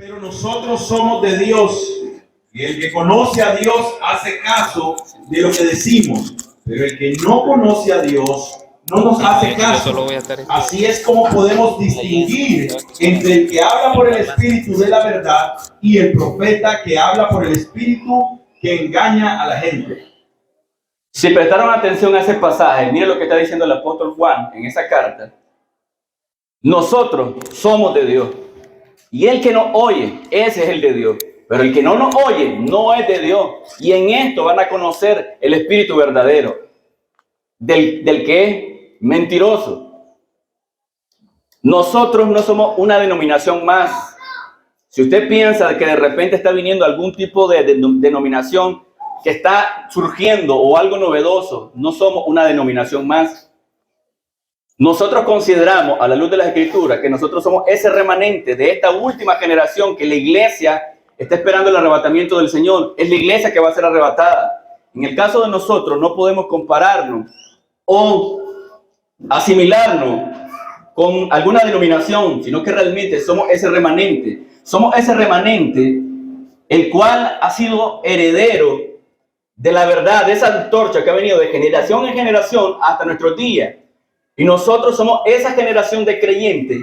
Pero nosotros somos de Dios, y el que conoce a Dios hace caso de lo que decimos, pero el que no conoce a Dios no nos hace caso. Así es como podemos distinguir entre el que habla por el Espíritu de la verdad y el profeta que habla por el Espíritu que engaña a la gente. Si prestaron atención a ese pasaje, miren lo que está diciendo el apóstol Juan en esa carta. Nosotros somos de Dios. Y el que nos oye, ese es el de Dios. Pero el que no nos oye, no es de Dios. Y en esto van a conocer el espíritu verdadero, del que es mentiroso. Nosotros no somos una denominación más. Si usted piensa que de repente está viniendo algún tipo de denominación que está surgiendo o algo novedoso, no somos una denominación más. Nosotros consideramos, a la luz de las Escrituras, que nosotros somos ese remanente de esta última generación que la iglesia está esperando el arrebatamiento del Señor. Es la iglesia que va a ser arrebatada. En el caso de nosotros, no podemos compararnos o asimilarnos con alguna denominación, sino que realmente somos ese remanente. Somos ese remanente el cual ha sido heredero de la verdad, de esa antorcha que ha venido de generación en generación hasta nuestros días. Y nosotros somos esa generación de creyentes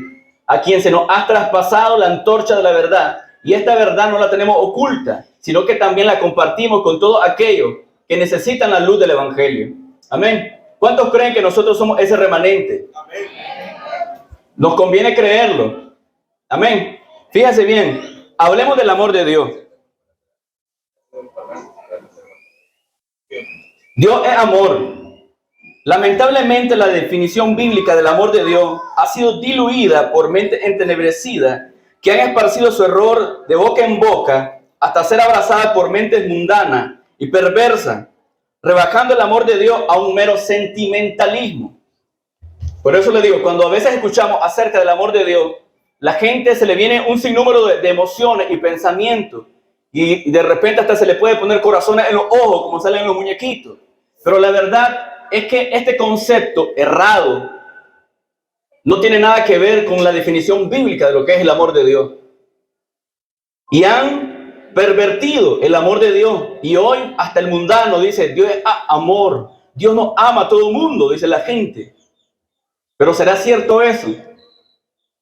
a quien se nos ha traspasado la antorcha de la verdad. Y esta verdad no la tenemos oculta, sino que también la compartimos con todos aquellos que necesitan la luz del Evangelio. Amén. ¿Cuántos creen que nosotros somos ese remanente? Amén. Nos conviene creerlo. Amén. Fíjese bien, hablemos del amor de Dios. Dios es amor. Lamentablemente la definición bíblica del amor de Dios ha sido diluida por mentes entenebrecidas que han esparcido su error de boca en boca hasta ser abrazadas por mentes mundanas y perversas, rebajando el amor de Dios a un mero sentimentalismo. Por eso le digo, cuando a veces escuchamos acerca del amor de Dios, la gente se le viene un sinnúmero de emociones y pensamientos y de repente hasta se le puede poner corazones en los ojos como salen los muñequitos. Pero la verdad es que este concepto errado no tiene nada que ver con la definición bíblica de lo que es el amor de Dios. Y han pervertido el amor de Dios. Y hoy hasta el mundano dice, Dios es amor. Dios no ama a todo el mundo, dice la gente. Pero ¿será cierto eso?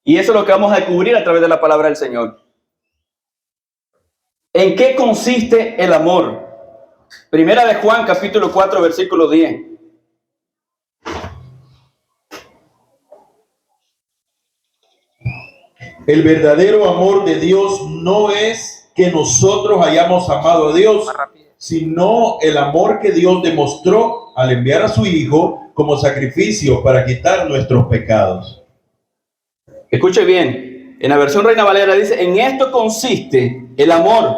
Y eso es lo que vamos a descubrir a través de la palabra del Señor. ¿En qué consiste el amor? Primera de Juan, capítulo 4, versículo 10. El verdadero amor de Dios no es que nosotros hayamos amado a Dios, sino el amor que Dios demostró al enviar a su Hijo como sacrificio para quitar nuestros pecados. Escuche bien, en la versión Reina Valera dice, en esto consiste el amor,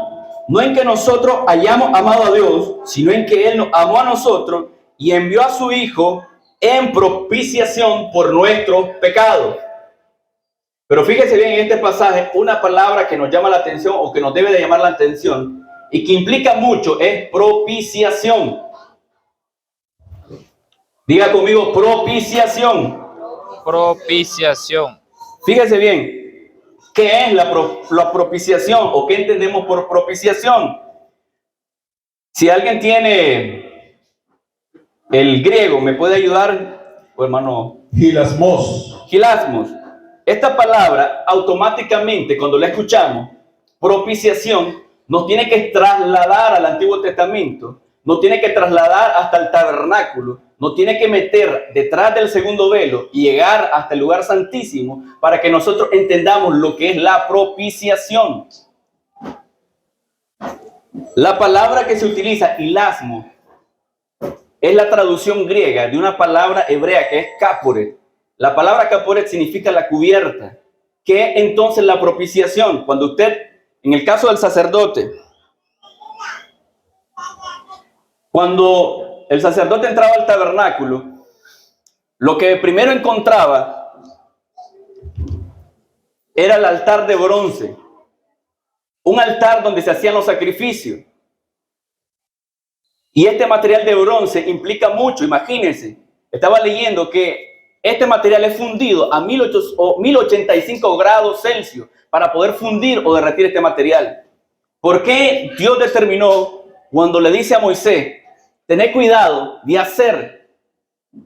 no en que nosotros hayamos amado a Dios, sino en que Él nos amó a nosotros y envió a su Hijo en propiciación por nuestros pecados. Pero fíjese bien en este pasaje, una palabra que nos llama la atención o que nos debe de llamar la atención y que implica mucho es propiciación. Diga conmigo, propiciación. Propiciación. Fíjese bien, ¿qué es la propiciación o qué entendemos por propiciación? Si alguien tiene el griego, ¿me puede ayudar, hermano? Hilasmos. Hilasmos. Esta palabra automáticamente cuando la escuchamos, propiciación, nos tiene que trasladar al Antiguo Testamento, nos tiene que trasladar hasta el tabernáculo, nos tiene que meter detrás del segundo velo y llegar hasta el lugar santísimo para que nosotros entendamos lo que es la propiciación. La palabra que se utiliza, hilasmo, es la traducción griega de una palabra hebrea que es caporet. La palabra caporet significa la cubierta. ¿Qué es entonces la propiciación? Cuando usted, en el caso del sacerdote, cuando el sacerdote entraba al tabernáculo, lo que primero encontraba era el altar de bronce, un altar donde se hacían los sacrificios. Y este material de bronce implica mucho, imagínense, estaba leyendo que este material es fundido a 1085 grados Celsius para poder fundir o derretir este material. ¿Por qué Dios determinó cuando le dice a Moisés, tené cuidado de hacer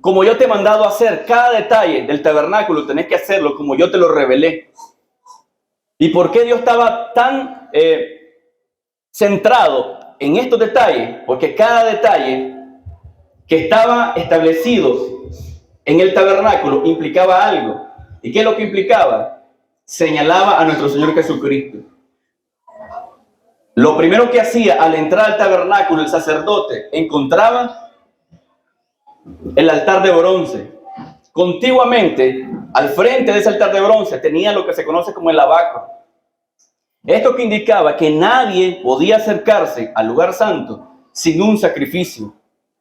como yo te he mandado a hacer cada detalle del tabernáculo, tenés que hacerlo como yo te lo revelé? ¿Y por qué Dios estaba tan centrado en estos detalles? Porque cada detalle que estaba establecido en el tabernáculo implicaba algo. ¿Y qué es lo que implicaba? Señalaba a nuestro Señor Jesucristo. Lo primero que hacía al entrar al tabernáculo el sacerdote encontraba el altar de bronce. Contiguamente, al frente de ese altar de bronce tenía lo que se conoce como el lavacro. Esto que indicaba que nadie podía acercarse al lugar santo sin un sacrificio.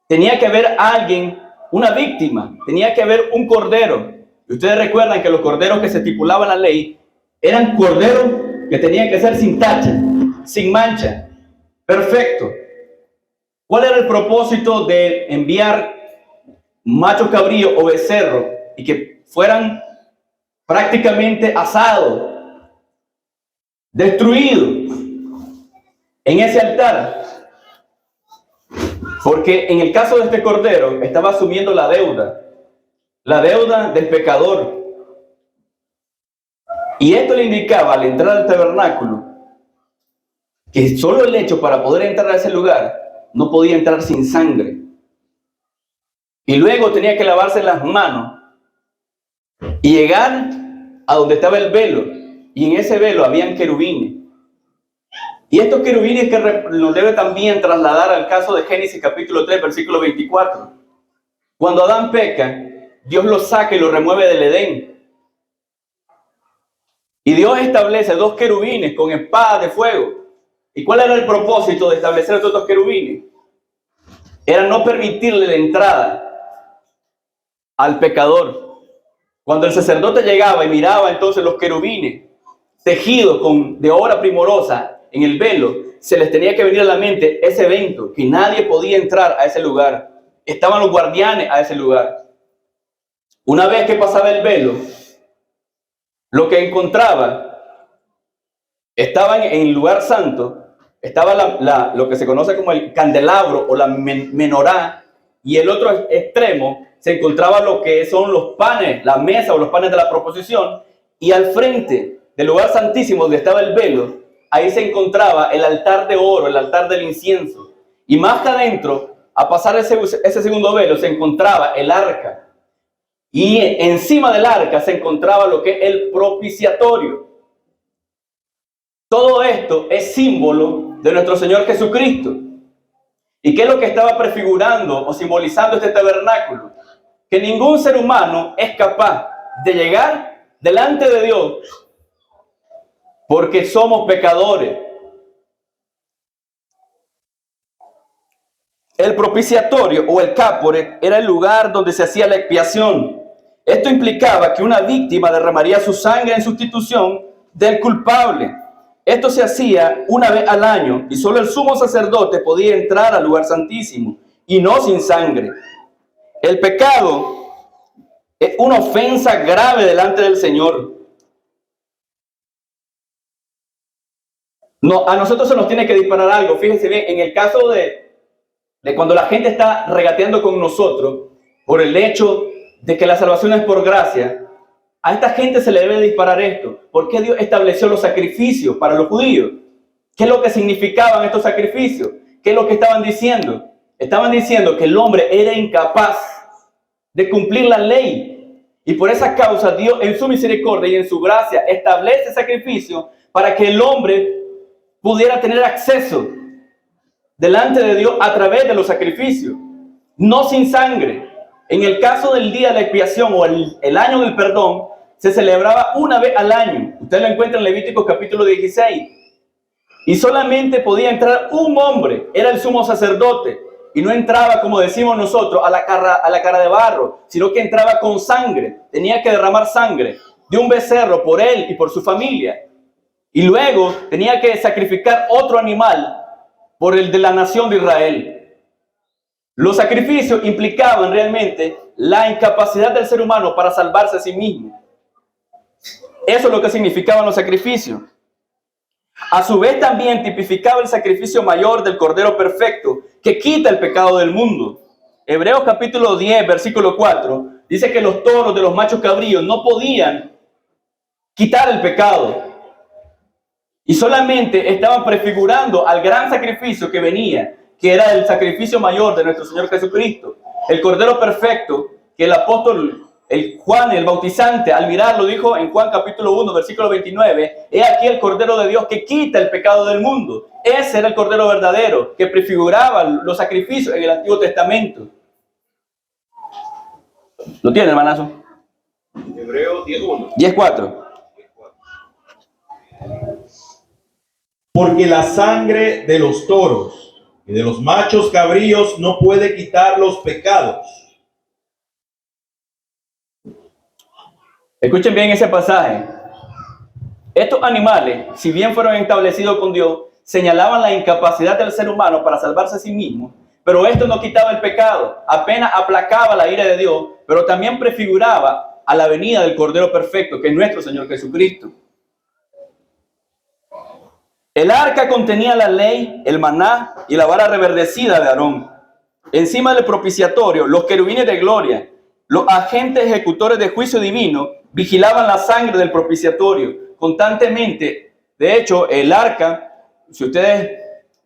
Tenía que haber alguien, una víctima, tenía que haber un cordero. Y ustedes recuerdan que los corderos que se estipulaban en la ley eran corderos que tenían que ser sin tacha, sin mancha, perfecto. ¿Cuál era el propósito de enviar macho cabrío o becerro y que fueran prácticamente asados, destruidos en ese altar? Porque en el caso de este cordero estaba asumiendo la deuda del pecador. Y esto le indicaba al entrar al tabernáculo que solo el hecho para poder entrar a ese lugar no podía entrar sin sangre. Y luego tenía que lavarse las manos y llegar a donde estaba el velo. Y en ese velo habían querubines. Y estos querubines que nos debe también trasladar al caso de Génesis capítulo 3, versículo 24. Cuando Adán peca, Dios lo saca y lo remueve del Edén. Y Dios establece 2 querubines con espadas de fuego. ¿Y cuál era el propósito de establecer estos 2 querubines? Era no permitirle la entrada al pecador. Cuando el sacerdote llegaba y miraba entonces los querubines tejidos de obra primorosa en el velo, se les tenía que venir a la mente ese evento, que nadie podía entrar a ese lugar. Estaban los guardianes a ese lugar. Una vez que pasaba el velo, lo que encontraba, estaba en el lugar santo, estaba lo que se conoce como el candelabro o la menorá, y el otro extremo se encontraba lo que son los panes, la mesa o los panes de la proposición, y al frente del lugar santísimo donde estaba el velo, ahí se encontraba el altar de oro, el altar del incienso. Y más adentro, a pasar ese segundo velo, se encontraba el arca. Y encima del arca se encontraba lo que es el propiciatorio. Todo esto es símbolo de nuestro Señor Jesucristo. ¿Y qué es lo que estaba prefigurando o simbolizando este tabernáculo? Que ningún ser humano es capaz de llegar delante de Dios porque somos pecadores. El propiciatorio o el cápore era el lugar donde se hacía la expiación. Esto implicaba que una víctima derramaría su sangre en sustitución del culpable. Esto se hacía una vez al año y solo el sumo sacerdote podía entrar al lugar santísimo y no sin sangre. El pecado es una ofensa grave delante del Señor. No, a nosotros se nos tiene que disparar algo. Fíjense bien, en el caso de cuando la gente está regateando con nosotros por el hecho de que la salvación es por gracia, a esta gente se le debe disparar esto. ¿Por qué Dios estableció los sacrificios para los judíos? ¿Qué es lo que significaban estos sacrificios? ¿Qué es lo que estaban diciendo? Estaban diciendo que el hombre era incapaz de cumplir la ley. Y por esa causa Dios en su misericordia y en su gracia establece sacrificio para que el hombre pudiera tener acceso delante de Dios a través de los sacrificios, no sin sangre. En el caso del día de la expiación o el año del perdón, se celebraba una vez al año. Usted lo encuentra en Levítico capítulo 16. Y solamente podía entrar un hombre, era el sumo sacerdote. Y no entraba, como decimos nosotros, a la cara de barro, sino que entraba con sangre. Tenía que derramar sangre de un becerro por él y por su familia. Y luego tenía que sacrificar otro animal por el de la nación de Israel. Los sacrificios implicaban realmente la incapacidad del ser humano para salvarse a sí mismo. Eso es lo que significaban los sacrificios. A su vez también tipificaba el sacrificio mayor del Cordero Perfecto que quita el pecado del mundo. Hebreos capítulo 10, versículo 4, dice que los toros de los machos cabríos no podían quitar el pecado. Y solamente estaban prefigurando al gran sacrificio que venía, que era el sacrificio mayor de nuestro Señor Jesucristo. El Cordero Perfecto, que el apóstol Juan, el bautizante, al mirarlo dijo en Juan capítulo 1, versículo 29, he aquí el Cordero de Dios que quita el pecado del mundo. Ese era el Cordero verdadero, que prefiguraba los sacrificios en el Antiguo Testamento. ¿Lo tiene, hermanazo? Hebreos 10:1. 10:4. Porque la sangre de los toros y de los machos cabríos no puede quitar los pecados. Escuchen bien ese pasaje. Estos animales, si bien fueron establecidos con Dios, señalaban la incapacidad del ser humano para salvarse a sí mismo, pero esto no quitaba el pecado, apenas aplacaba la ira de Dios, pero también prefiguraba a la venida del Cordero Perfecto, que es nuestro Señor Jesucristo. El arca contenía la ley, el maná y la vara reverdecida de Aarón. Encima del propiciatorio, los querubines de gloria, los agentes ejecutores de juicio divino, vigilaban la sangre del propiciatorio constantemente. De hecho, el arca, si ustedes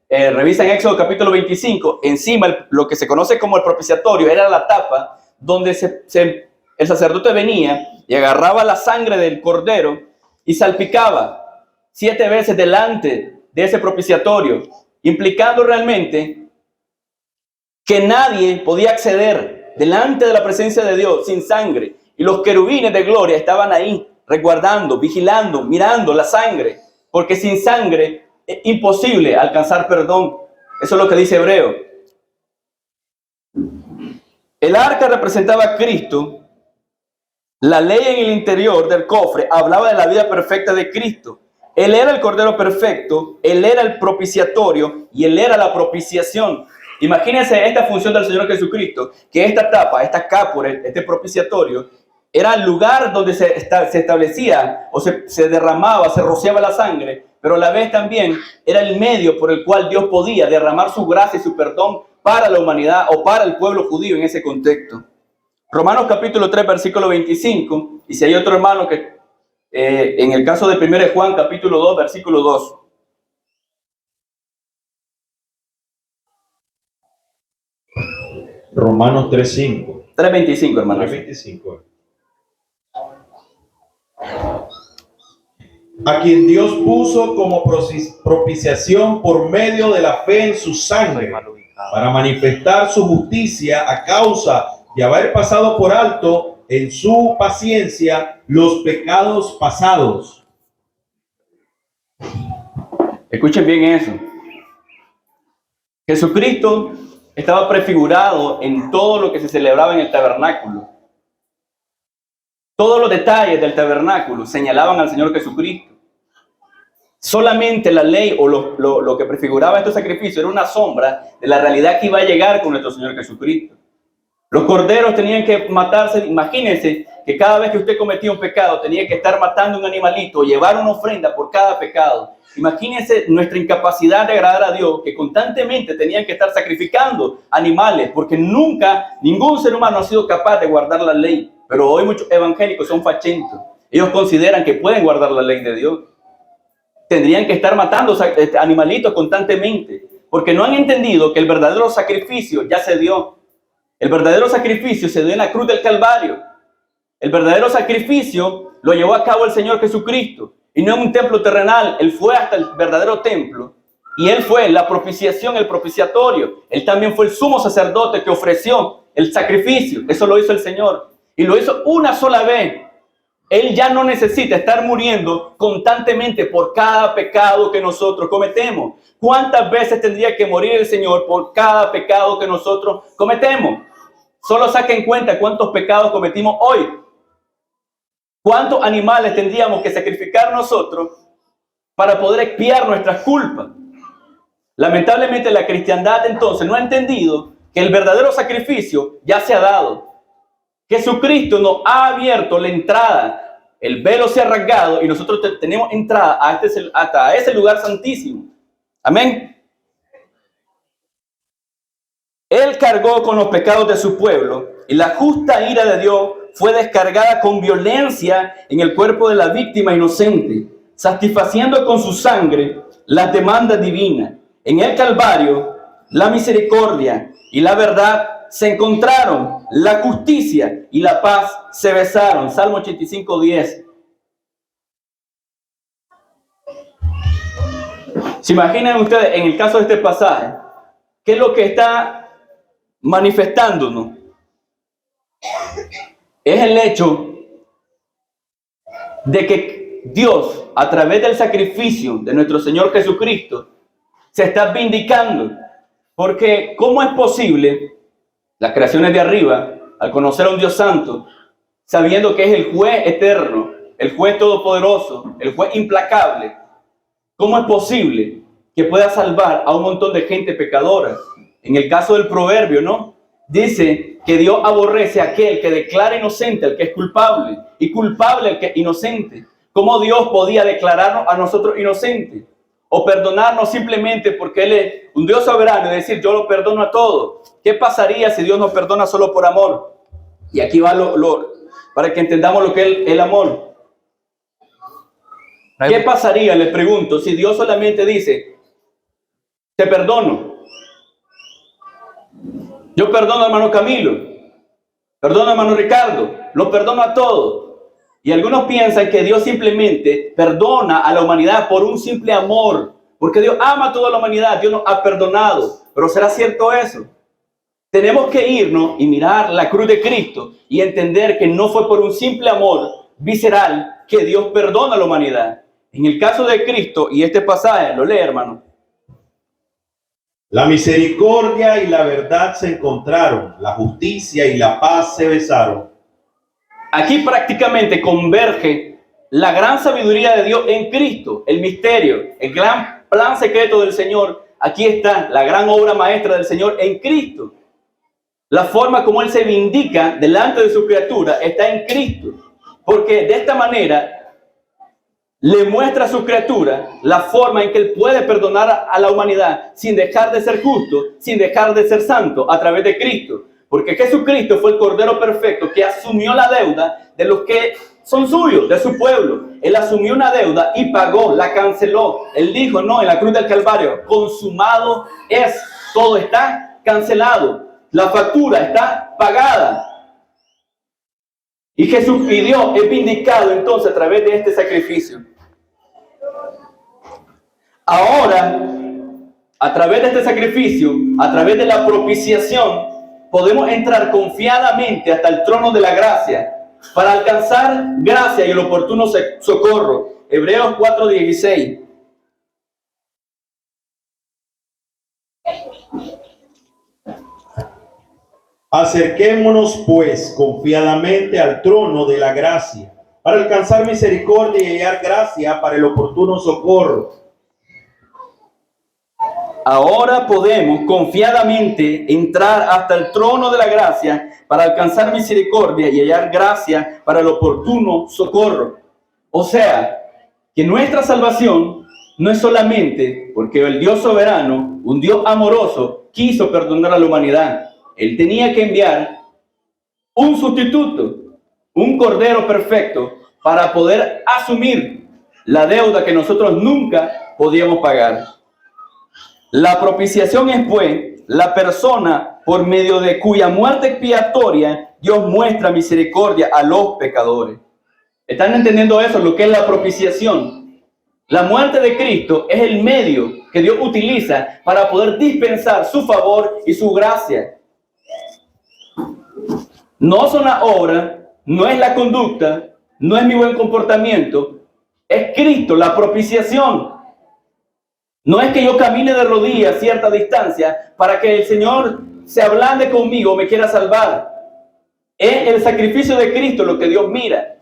revisan Éxodo capítulo 25, encima lo que se conoce como el propiciatorio era la tapa donde el sacerdote venía y agarraba la sangre del cordero y salpicaba 7 veces delante de ese propiciatorio, implicando realmente que nadie podía acceder delante de la presencia de Dios sin sangre. Y los querubines de gloria estaban ahí, resguardando, vigilando, mirando la sangre, porque sin sangre es imposible alcanzar perdón. Eso es lo que dice Hebreo. El arca representaba a Cristo. La ley en el interior del cofre hablaba de la vida perfecta de Cristo. Él era el Cordero Perfecto, Él era el propiciatorio y Él era la propiciación. Imagínense esta función del Señor Jesucristo, que esta tapa, esta cápora, este propiciatorio, era el lugar donde se establecía o se derramaba, se rociaba la sangre, pero a la vez también era el medio por el cual Dios podía derramar su gracia y su perdón para la humanidad o para el pueblo judío en ese contexto. Romanos capítulo 3, versículo 25, y si hay otro hermano que en el caso de 1 Juan capítulo 2, versículo 2. Romanos 3:5. 3:25, hermano. 3:25. A quien Dios puso como propiciación por medio de la fe en su sangre, para manifestar su justicia a causa de haber pasado por alto en su paciencia los pecados pasados. Escuchen bien eso. Jesucristo estaba prefigurado en todo lo que se celebraba en el tabernáculo. Todos los detalles del tabernáculo señalaban al Señor Jesucristo. Solamente la ley o lo que prefiguraba estos sacrificios era una sombra de la realidad que iba a llegar con nuestro Señor Jesucristo. Los corderos tenían que matarse. Imagínense que cada vez que usted cometía un pecado tenía que estar matando un animalito, llevar una ofrenda por cada pecado. Imagínense nuestra incapacidad de agradar a Dios, que constantemente tenían que estar sacrificando animales, porque nunca ningún ser humano ha sido capaz de guardar la ley. Pero hoy muchos evangélicos son fachentos. Ellos consideran que pueden guardar la ley de Dios. Tendrían que estar matando animalitos constantemente, porque no han entendido que el verdadero sacrificio ya se dio. El verdadero sacrificio se dio en la cruz del Calvario. El verdadero sacrificio lo llevó a cabo el Señor Jesucristo. Y no en un templo terrenal. Él fue hasta el verdadero templo. Y Él fue la propiciación, el propiciatorio. Él también fue el sumo sacerdote que ofreció el sacrificio. Eso lo hizo el Señor. Y lo hizo una sola vez. Él ya no necesita estar muriendo constantemente por cada pecado que nosotros cometemos. ¿Cuántas veces tendría que morir el Señor por cada pecado que nosotros cometemos? Solo saquen cuenta cuántos pecados cometimos hoy. ¿Cuántos animales tendríamos que sacrificar nosotros para poder expiar nuestras culpas? Lamentablemente la cristiandad entonces no ha entendido que el verdadero sacrificio ya se ha dado. Jesucristo nos ha abierto la entrada. El velo se ha rasgado y nosotros tenemos entrada hasta ese lugar santísimo. Amén. Él cargó con los pecados de su pueblo y la justa ira de Dios fue descargada con violencia en el cuerpo de la víctima inocente, satisfaciendo con su sangre las demandas divinas. En el Calvario, la misericordia y la verdad se encontraron, la justicia y la paz se besaron. Salmo 85:10. ¿Se imaginan ustedes en el caso de este pasaje qué es lo que está manifestándonos? Es el hecho de que Dios, a través del sacrificio de nuestro Señor Jesucristo, se está vindicando. Porque ¿cómo es posible las creaciones de arriba, al conocer a un Dios santo, sabiendo que es el juez eterno, el juez todopoderoso, el juez implacable, cómo es posible que pueda salvar a un montón de gente pecadora? En el caso del proverbio, ¿no? Dice que Dios aborrece a aquel que declara inocente al que es culpable y culpable al que es inocente. ¿Cómo Dios podía declararnos a nosotros inocentes? O perdonarnos simplemente porque Él es un Dios soberano y decir, yo lo perdono a todos. ¿Qué pasaría si Dios nos perdona solo por amor? Y aquí va para que entendamos lo que es el amor. ¿Qué pasaría, les pregunto, si Dios solamente dice, te perdono? Yo perdono a hermano Camilo, perdono a hermano Ricardo, los perdono a todos. Y algunos piensan que Dios simplemente perdona a la humanidad por un simple amor, porque Dios ama a toda la humanidad, Dios nos ha perdonado. Pero ¿será cierto eso? Tenemos que irnos y mirar la cruz de Cristo y entender que no fue por un simple amor visceral que Dios perdona a la humanidad. En el caso de Cristo, y este pasaje, lo lee, hermano. La misericordia y la verdad se encontraron, la justicia y la paz se besaron. Aquí prácticamente converge la gran sabiduría de Dios en Cristo, el misterio, el gran plan secreto del Señor. Aquí está la gran obra maestra del Señor en Cristo. La forma como Él se vindica delante de su criatura está en Cristo. Porque de esta manera le muestra a su criatura la forma en que Él puede perdonar a la humanidad sin dejar de ser justo, sin dejar de ser santo a través de Cristo. Porque Jesucristo fue el Cordero perfecto que asumió la deuda de los que son suyos, de su pueblo. Él asumió una deuda y pagó, la canceló. Él dijo, no, en la cruz del Calvario, consumado es, todo está cancelado. La factura está pagada. Y Dios es vindicado entonces a través de este sacrificio. Ahora, a través de este sacrificio, a través de la propiciación, podemos entrar confiadamente hasta el trono de la gracia para alcanzar gracia y el oportuno socorro. Hebreos 4:16. Acerquémonos pues confiadamente al trono de la gracia para alcanzar misericordia y hallar gracia para el oportuno socorro. Ahora podemos confiadamente entrar hasta el trono de la gracia para alcanzar misericordia y hallar gracia para el oportuno socorro. O sea, que nuestra salvación no es solamente porque el Dios soberano, un Dios amoroso, quiso perdonar a la humanidad. Él tenía que enviar un sustituto, un cordero perfecto, para poder asumir la deuda que nosotros nunca podíamos pagar. La propiciación es, pues, la persona por medio de cuya muerte expiatoria Dios muestra misericordia a los pecadores. ¿Están entendiendo eso? Lo que es la propiciación. La muerte de Cristo es el medio que Dios utiliza para poder dispensar su favor y su gracia. No son las obras, no es la conducta, no es mi buen comportamiento, es Cristo, la propiciación. No es que yo camine de rodillas a cierta distancia para que el Señor se ablande conmigo o me quiera salvar. Es el sacrificio de Cristo lo que Dios mira.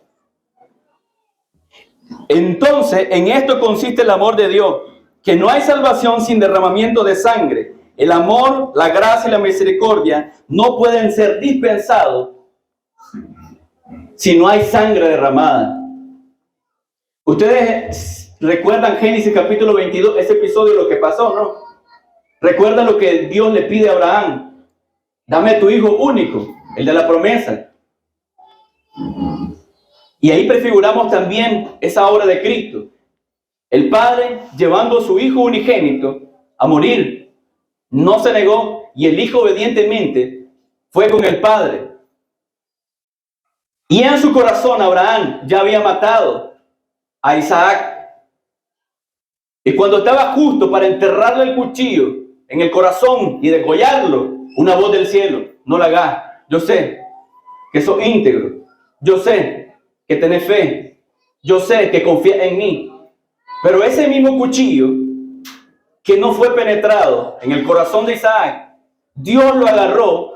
Entonces, en esto consiste el amor de Dios, que no hay salvación sin derramamiento de sangre. el amor, la gracia y la misericordia no pueden ser dispensados si no hay sangre derramada. Ustedes recuerdan Génesis capítulo 22, ese episodio, lo que pasó, ¿no? Recuerdan lo que Dios le pide a Abraham: dame tu hijo único, el de la promesa. Y ahí prefiguramos también esa obra de Cristo. El Padre llevando a su Hijo unigénito a morir, no se negó, y el Hijo obedientemente fue con el Padre. Y en su corazón Abraham ya había matado a Isaac. Y cuando estaba justo para enterrarle el cuchillo en el corazón y degollarlo, una voz del cielo: no la hagas, yo sé que sos íntegro, yo sé que tenés fe, yo sé que confías en mí. Pero ese mismo cuchillo que no fue penetrado en el corazón de Isaac, Dios lo agarró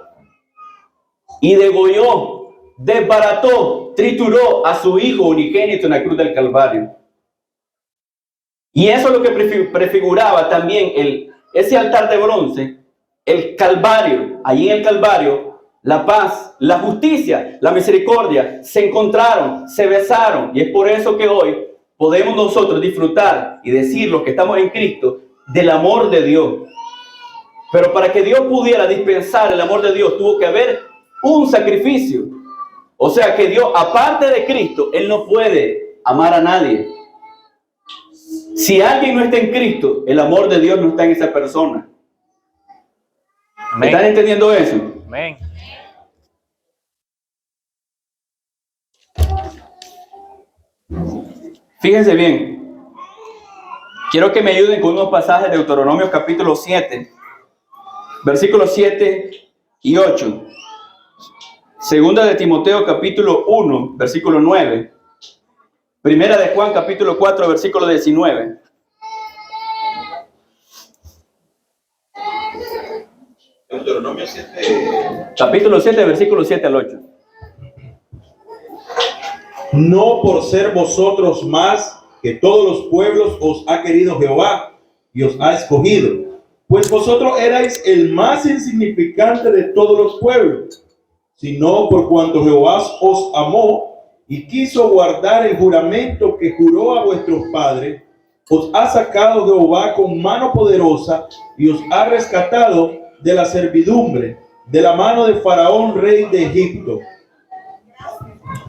y degolló, desbarató, trituró a su Hijo unigénito en la cruz del Calvario. Y eso es lo que prefiguraba también ese altar de bronce, el Calvario. Allí en el Calvario, la paz, la justicia, la misericordia se encontraron, se besaron. Y es por eso que hoy podemos nosotros disfrutar y decir, los que estamos en Cristo, del amor de Dios. Pero para que Dios pudiera dispensar el amor de Dios, tuvo que haber un sacrificio. O sea que Dios, aparte de Cristo, Él no puede amar a nadie. Si alguien no está en Cristo, el amor de Dios no está en esa persona. ¿Me están entendiendo eso? Amén. Fíjense bien. Quiero que me ayuden con unos pasajes de Deuteronomio capítulo 7, versículos 7 y 8. Segunda de Timoteo capítulo 1, versículo 9. Primera de Juan capítulo 4, versículo 19. Deuteronomio 7. Capítulo 7, versículo 7 al 8. No por ser vosotros más que todos los pueblos os ha querido Jehová y os ha escogido, pues vosotros erais el más insignificante de todos los pueblos, sino por cuanto Jehová os amó y quiso guardar el juramento que juró a vuestros padres, os ha sacado Jehová con mano poderosa y os ha rescatado de la servidumbre, de la mano de Faraón, rey de Egipto.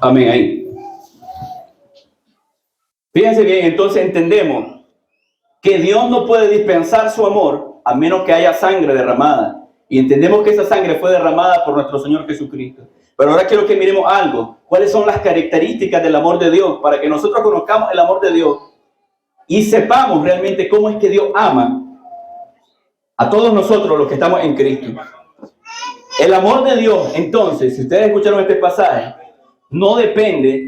Amén. Ahí. Fíjense bien, entonces entendemos que Dios no puede dispensar su amor a menos que haya sangre derramada. Y entendemos que esa sangre fue derramada por nuestro Señor Jesucristo. Pero ahora quiero que miremos algo. ¿Cuáles son las características del amor de Dios? Para que nosotros conozcamos el amor de Dios y sepamos realmente cómo es que Dios ama a todos nosotros los que estamos en Cristo. El amor de Dios, entonces, si ustedes escucharon este pasaje, no depende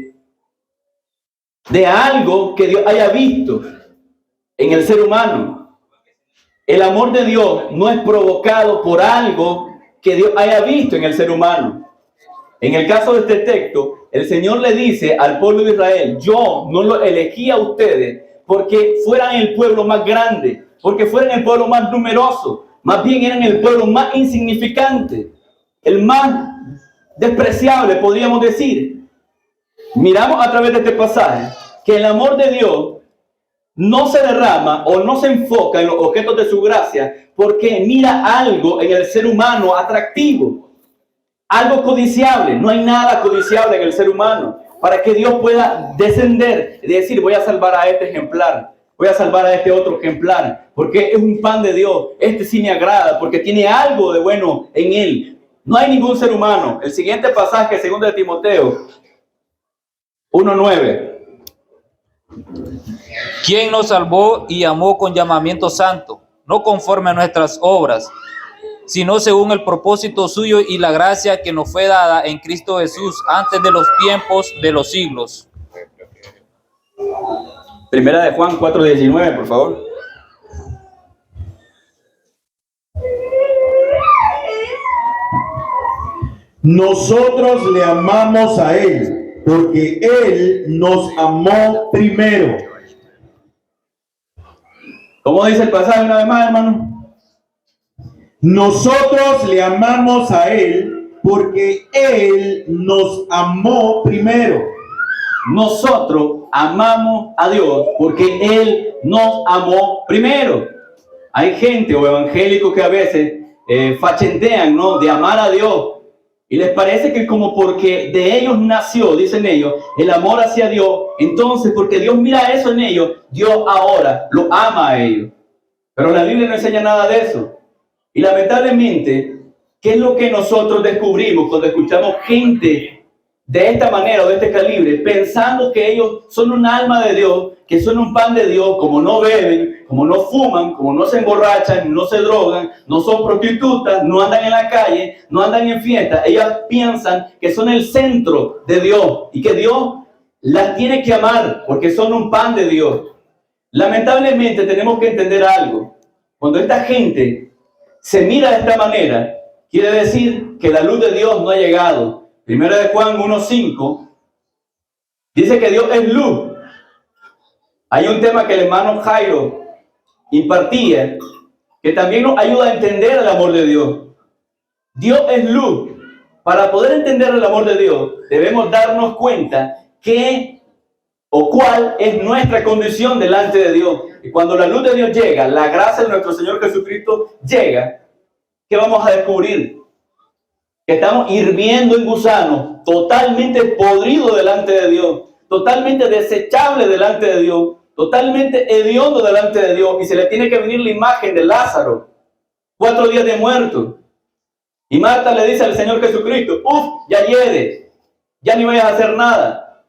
de algo que Dios haya visto en el ser humano. El amor de Dios no es provocado por algo que Dios haya visto en el ser humano. En el caso de este texto, el Señor le dice al pueblo de Israel: yo no lo elegí a ustedes porque fueran el pueblo más grande, porque fueran el pueblo más numeroso, más bien eran el pueblo más insignificante, el más despreciable, podríamos decir. Miramos a través de este pasaje que el amor de Dios no se derrama o no se enfoca en los objetos de su gracia porque mira algo en el ser humano atractivo, algo codiciable. No hay nada codiciable en el ser humano para que Dios pueda descender y decir: voy a salvar a este ejemplar, voy a salvar a este otro ejemplar, porque es un pan de Dios, este sí me agrada, porque tiene algo de bueno en él. No hay ningún ser humano. El siguiente pasaje, 2 de Timoteo 1:9. ¿Quién nos salvó y amó con llamamiento santo, no conforme a nuestras obras, sino según el propósito suyo y la gracia que nos fue dada en Cristo Jesús antes de los tiempos de los siglos? Primera de Juan 4:19, por favor. Nosotros le amamos a Él, porque Él nos amó primero. ¿Cómo dice el pasaje una vez más, hermano? Nosotros le amamos a Él porque Él nos amó primero. Nosotros amamos a Dios porque Él nos amó primero. Hay gente o evangélicos que a veces fachentean, ¿no?, de amar a Dios. Y les parece que como porque de ellos nació, dicen ellos, el amor hacia Dios, entonces porque Dios mira eso en ellos, Dios ahora lo ama a ellos. Pero la Biblia no enseña nada de eso. Y lamentablemente, ¿qué es lo que nosotros descubrimos cuando escuchamos gente de esta manera o de este calibre, pensando que ellos son un alma de Dios, que son un pan de Dios, como no beben, como no fuman, como no se emborrachan, no se drogan, no son prostitutas, no andan en la calle, no andan en fiesta? Ellas piensan que son el centro de Dios y que Dios las tiene que amar porque son un pan de Dios. Lamentablemente tenemos que entender algo. Cuando esta gente se mira de esta manera, quiere decir que la luz de Dios no ha llegado. Primero de Juan 1:5 dice que Dios es luz. Hay un tema que el hermano Jairo impartía que también nos ayuda a entender el amor de Dios. Dios es luz. Para poder entender el amor de Dios, debemos darnos cuenta qué o cuál es nuestra condición delante de Dios. Y cuando la luz de Dios llega, la gracia de nuestro Señor Jesucristo llega, ¿qué vamos a descubrir? Que estamos hirviendo en gusano, totalmente podrido delante de Dios, totalmente desechable delante de Dios, totalmente hediondo delante de Dios, y se le tiene que venir la imagen de Lázaro, 4 días de muerto. Y Marta le dice al Señor Jesucristo: ya llegues, ya ni vayas a hacer nada.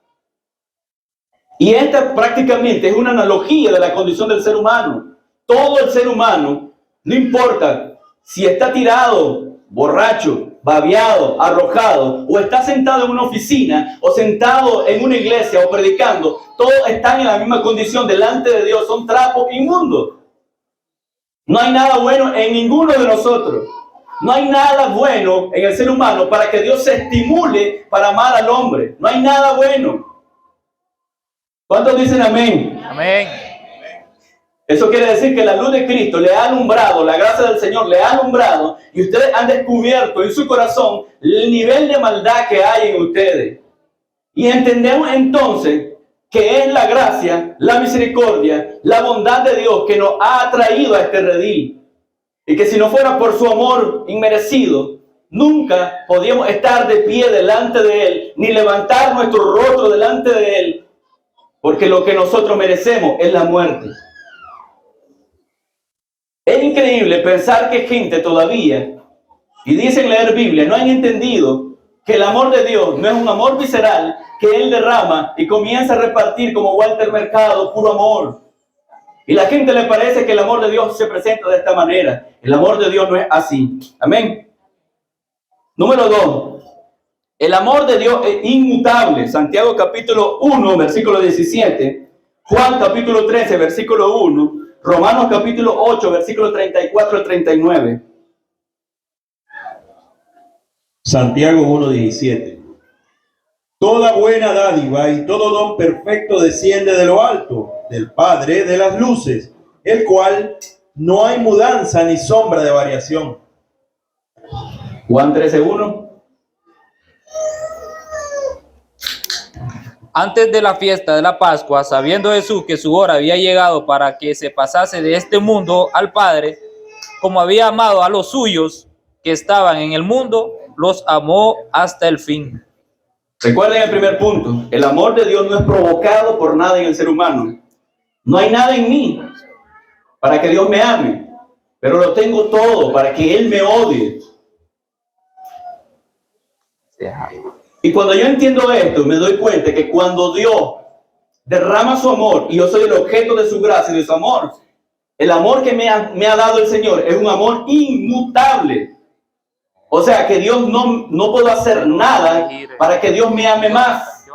Y esta prácticamente es una analogía de la condición del ser humano. Todo el ser humano, no importa si está tirado, borracho, babeado, arrojado, o está sentado en una oficina, o sentado en una iglesia, o predicando, todos están en la misma condición delante de Dios, son trapos inmundos. No hay nada bueno en ninguno de nosotros. No hay nada bueno en el ser humano para que Dios se estimule para amar al hombre. No hay nada bueno. ¿Cuántos dicen amén? Amén. Eso quiere decir que la luz de Cristo le ha alumbrado, la gracia del Señor le ha alumbrado, y ustedes han descubierto en su corazón el nivel de maldad que hay en ustedes. Y entendemos entonces que es la gracia, la misericordia, la bondad de Dios que nos ha atraído a este redil. Y que si no fuera por su amor inmerecido, nunca podíamos estar de pie delante de Él, ni levantar nuestro rostro delante de Él, porque lo que nosotros merecemos es la muerte. Es increíble pensar que gente todavía, y dicen leer Biblia, no han entendido que el amor de Dios no es un amor visceral que Él derrama y comienza a repartir como Walter Mercado, puro amor. Y la gente le parece que el amor de Dios se presenta de esta manera. El amor de Dios no es así. Amén. Número 2. El amor de Dios es inmutable. Santiago capítulo 1, versículo 17. Juan capítulo 13, versículo 1. Romanos capítulo 8, versículo 34 al 39. Santiago 1:17. Toda buena dádiva y todo don perfecto desciende de lo alto, del Padre de las luces, el cual no hay mudanza ni sombra de variación. Juan 13:1. Antes de la fiesta de la Pascua, sabiendo Jesús que su hora había llegado para que se pasase de este mundo al Padre, como había amado a los suyos que estaban en el mundo, los amó hasta el fin. Recuerden el primer punto. El amor de Dios no es provocado por nada en el ser humano. No hay nada en mí para que Dios me ame, pero lo tengo todo para que Él me odie. Y cuando yo entiendo esto, me doy cuenta que cuando Dios derrama su amor y yo soy el objeto de su gracia y de su amor, el amor que me ha dado el Señor es un amor inmutable. O sea que Dios no puedo hacer nada para que Dios me ame más.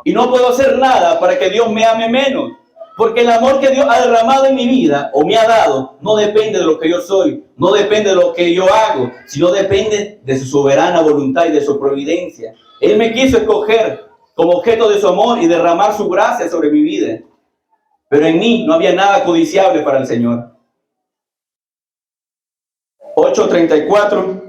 Y no puedo hacer nada para que Dios me ame menos. Porque el amor que Dios ha derramado en mi vida o me ha dado no depende de lo que yo soy, no depende de lo que yo hago, sino depende de su soberana voluntad y de su providencia. Él me quiso escoger como objeto de su amor y derramar su gracia sobre mi vida. Pero en mí no había nada codiciable para el Señor. 8:34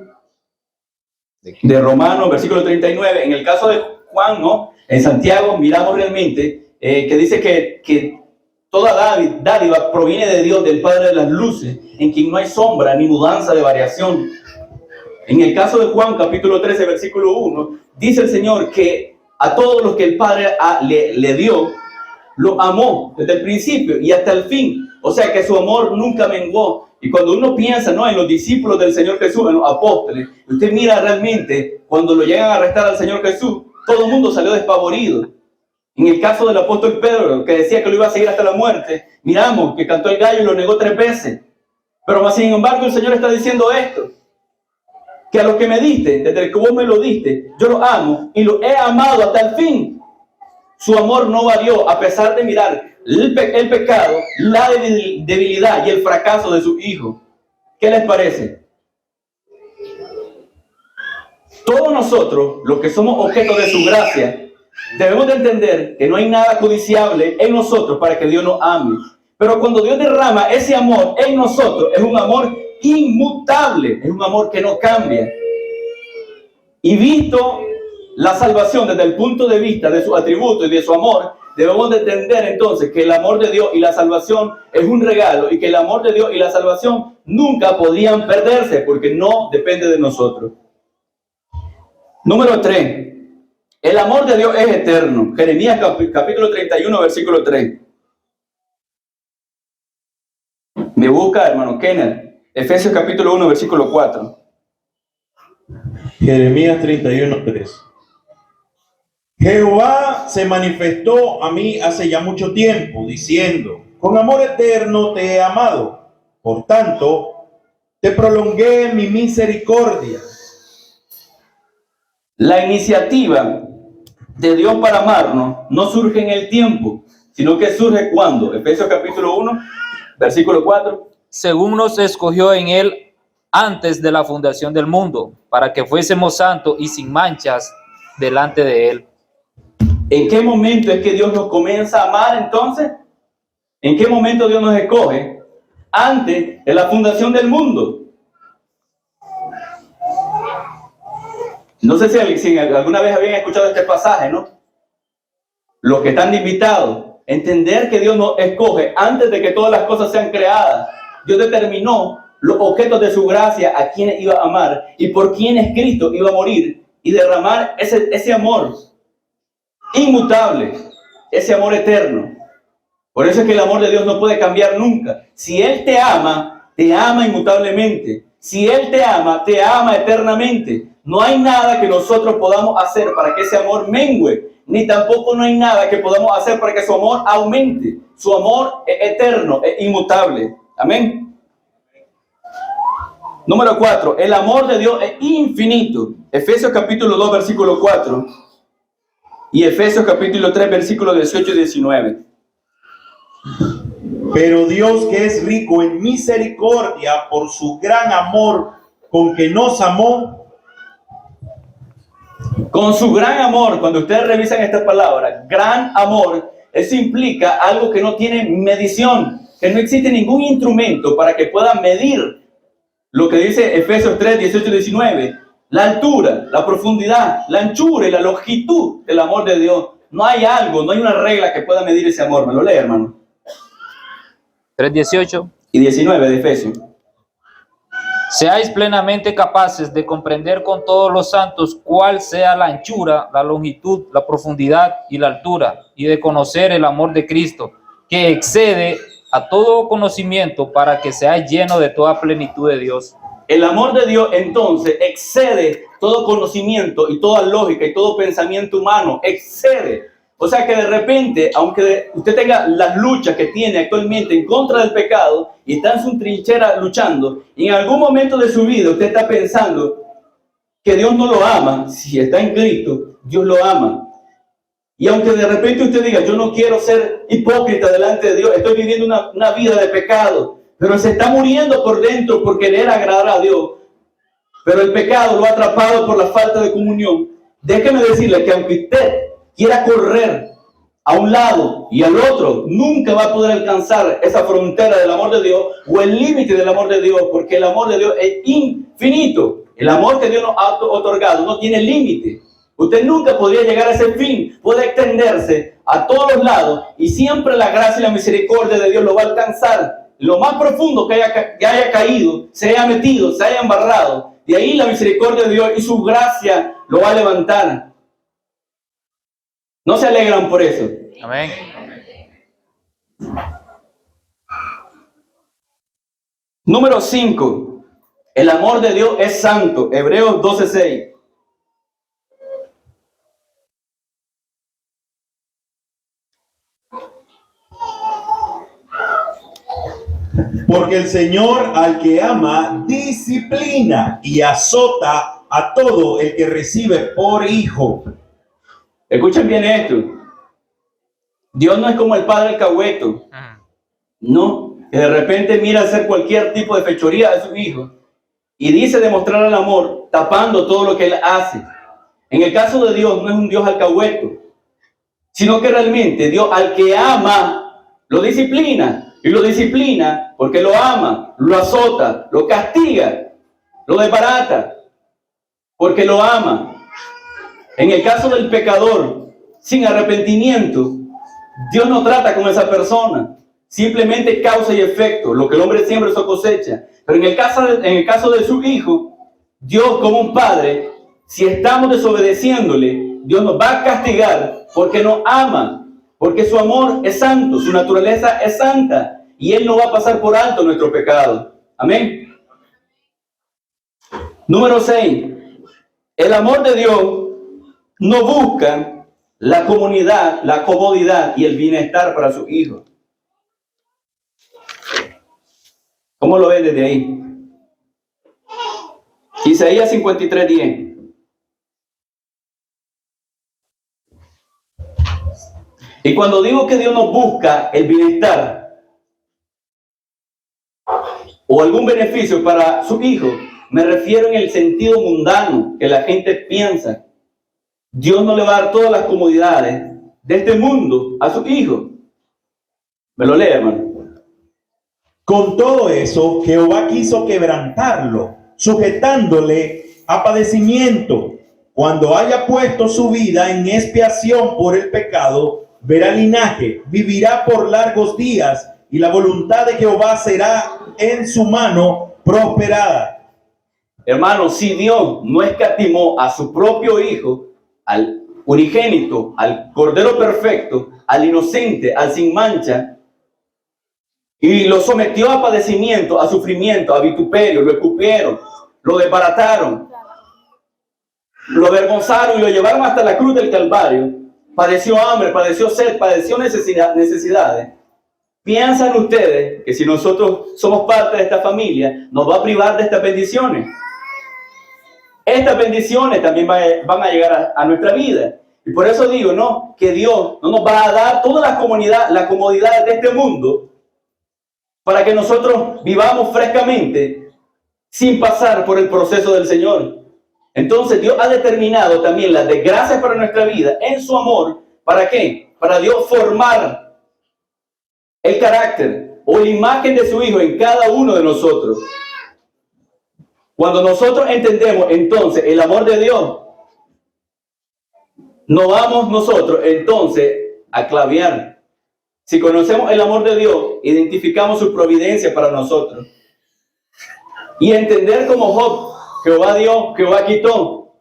de Romanos, versículo 39. En el caso de Juan, ¿no? En Santiago miramos realmente que dice que toda dádiva proviene de Dios, del Padre de las luces, en quien no hay sombra ni mudanza de variación. En el caso de Juan, capítulo 13, versículo 1, dice el Señor que a todos los que el Padre le dio, lo amó desde el principio y hasta el fin. O sea que su amor nunca menguó. Y cuando uno piensa, ¿no?, en los discípulos del Señor Jesús, en los apóstoles, usted mira realmente, cuando lo llegan a arrestar al Señor Jesús, todo el mundo salió despavorido. En el caso del apóstol Pedro, que decía que lo iba a seguir hasta la muerte, miramos que cantó el gallo y lo negó 3 veces. Pero más sin embargo el Señor está diciendo esto, que a los que me diste, desde que vos me lo diste, yo los amo y los he amado hasta el fin. Su amor no varió a pesar de mirar el pecado, la debilidad y el fracaso de su hijo. ¿Qué les parece? Todos nosotros, los que somos objeto de su gracia, debemos de entender que no hay nada codiciable en nosotros para que Dios nos ame. Pero cuando Dios derrama ese amor en nosotros, es un amor inmutable, es un amor que no cambia. Y visto la salvación desde el punto de vista de sus atributos y de su amor, debemos de entender entonces que el amor de Dios y la salvación es un regalo y que el amor de Dios y la salvación nunca podían perderse porque no depende de nosotros. Número 3. El amor de Dios es eterno. Jeremías capítulo 31, versículo 3. Me busca, hermano Kenneth. Efesios capítulo 1, versículo 4. Jeremías 31, 3. Jehová se manifestó a mí hace ya mucho tiempo, diciendo: con amor eterno te he amado, por tanto, te prolongué mi misericordia. La iniciativa de Dios para amarnos no surge en el tiempo, sino que surge cuando, Efesios capítulo 1, versículo 4. Según nos escogió en él antes de la fundación del mundo, para que fuésemos santos y sin manchas delante de él. ¿En qué momento es que Dios nos comienza a amar entonces? ¿En qué momento Dios nos escoge? Antes de la fundación del mundo. No sé si alguna vez habían escuchado este pasaje, ¿no? Los que están invitados, entender que Dios nos escoge antes de que todas las cosas sean creadas. Dios determinó los objetos de su gracia a quienes iba a amar y por quienes Cristo iba a morir y derramar ese amor inmutable, ese amor eterno. Por eso es que el amor de Dios no puede cambiar nunca. Si Él te ama inmutablemente. Si Él te ama eternamente. No hay nada que nosotros podamos hacer para que ese amor mengue, ni tampoco no hay nada que podamos hacer para que su amor aumente. Su amor es eterno, es inmutable. Amén. Número 4. El amor de Dios es infinito. Efesios capítulo 2, versículo 4. Y Efesios capítulo 3, versículos 18 y 19. Pero Dios, que es rico en misericordia por su gran amor con que nos amó. Con su gran amor, cuando ustedes revisan esta palabra, gran amor, eso implica algo que no tiene medición, que no existe ningún instrumento para que pueda medir lo que dice Efesios 3, 18 y 19. La altura, la profundidad, la anchura y la longitud del amor de Dios. No hay algo, no hay una regla que pueda medir ese amor. ¿Me lo lee, hermano? 3:18 y 19 de Efesios. Seáis plenamente capaces de comprender con todos los santos cuál sea la anchura, la longitud, la profundidad y la altura, y de conocer el amor de Cristo, que excede a todo conocimiento, para que seáis llenos de toda plenitud de Dios. El amor de Dios entonces excede todo conocimiento y toda lógica y todo pensamiento humano, excede. O sea que de repente, aunque usted tenga las luchas que tiene actualmente en contra del pecado y está en su trinchera luchando, y en algún momento de su vida usted está pensando que Dios no lo ama, si está en Cristo, Dios lo ama. Y aunque de repente usted diga: yo no quiero ser hipócrita delante de Dios, estoy viviendo una vida de pecado, pero se está muriendo por dentro por querer agradar a Dios, pero el pecado lo ha atrapado por la falta de comunión. Déjeme decirle que aunque usted quiera correr a un lado y al otro, nunca va a poder alcanzar esa frontera del amor de Dios o el límite del amor de Dios, porque el amor de Dios es infinito. El amor que Dios nos ha otorgado no tiene límite. Usted nunca podría llegar a ese fin, puede extenderse a todos los lados y siempre la gracia y la misericordia de Dios lo va a alcanzar. Lo más profundo que haya caído, se haya metido, se haya embarrado, de ahí la misericordia de Dios y su gracia lo va a levantar. ¿No se alegran por eso? Amén. Número 5. El amor de Dios es santo. Hebreos 12:6. Porque el Señor al que ama disciplina y azota a todo el que recibe por hijo. Escuchen bien esto. Dios no es como el padre alcahueto. No, que de repente mira hacer cualquier tipo de fechoría a su hijo y dice demostrar el amor tapando todo lo que él hace. En el caso de Dios no es un Dios alcahueto, sino que realmente Dios al que ama lo disciplina. Y lo disciplina porque lo ama, lo azota, lo castiga, lo desbarata, porque lo ama. En el caso del pecador, sin arrepentimiento, Dios no trata con esa persona. Simplemente causa y efecto. Lo que el hombre siembra, eso cosecha. Pero en el caso de su hijo, Dios como un padre, si estamos desobedeciéndole, Dios nos va a castigar porque nos ama. Porque su amor es santo, su naturaleza es santa. Y Él no va a pasar por alto nuestro pecado. Amén. Número 6. El amor de Dios no busca la comunidad, la comodidad y el bienestar para sus hijos. ¿Cómo lo ves desde ahí? Isaías 53:10. Y cuando digo que Dios nos busca el bienestar o algún beneficio para sus hijos, me refiero en el sentido mundano que la gente piensa. Dios no le va a dar todas las comodidades de este mundo a sus hijos. Me lo lee, hermano. Con todo eso, Jehová quiso quebrantarlo, sujetándole a padecimiento. Cuando haya puesto su vida en expiación por el pecado, verá linaje, vivirá por largos días, y la voluntad de Jehová será en su mano prosperada. Hermano, si Dios no escatimó a su propio hijo, al unigénito, al cordero perfecto, al inocente, al sin mancha, y lo sometió a padecimiento, a sufrimiento, a vituperio, lo escupieron, lo desbarataron, lo avergonzaron y lo llevaron hasta la cruz del Calvario, padeció hambre, padeció sed, padeció necesidades. ¿Piensan ustedes que si nosotros somos parte de esta familia, nos va a privar de estas bendiciones? Estas bendiciones también van a llegar a nuestra vida. Y por eso digo, ¿no?, que Dios no nos va a dar todas las comodidades de este mundo para que nosotros vivamos frescamente sin pasar por el proceso del Señor. Entonces Dios ha determinado también las desgracias para nuestra vida en su amor. ¿Para qué? Para Dios formar el carácter o la imagen de su Hijo en cada uno de nosotros. Cuando nosotros entendemos entonces el amor de Dios, no vamos nosotros entonces a clavear. Si conocemos el amor de Dios, identificamos su providencia para nosotros. Y entender como Job, Jehová dio, Jehová quitó.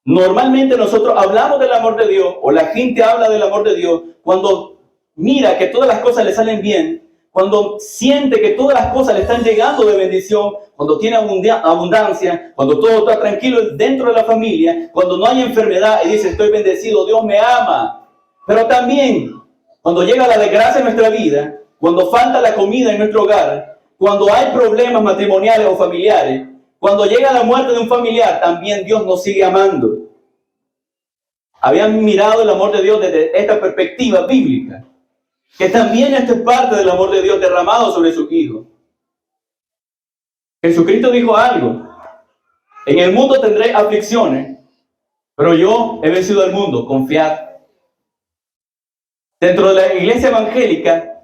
Normalmente nosotros hablamos del amor de Dios, o la gente habla del amor de Dios, cuando mira que todas las cosas le salen bien, cuando siente que todas las cosas le están llegando de bendición, cuando tiene abundancia, cuando todo está tranquilo dentro de la familia, cuando no hay enfermedad y dice estoy bendecido, Dios me ama. Pero también cuando llega la desgracia en nuestra vida, cuando falta la comida en nuestro hogar, cuando hay problemas matrimoniales o familiares, cuando llega la muerte de un familiar, también Dios nos sigue amando. Habían mirado el amor de Dios desde esta perspectiva bíblica, que también esto es parte del amor de Dios derramado sobre sus hijos. Jesucristo dijo algo: en el mundo tendréis aflicciones, pero yo he vencido al mundo, confiad. Dentro de la iglesia evangélica,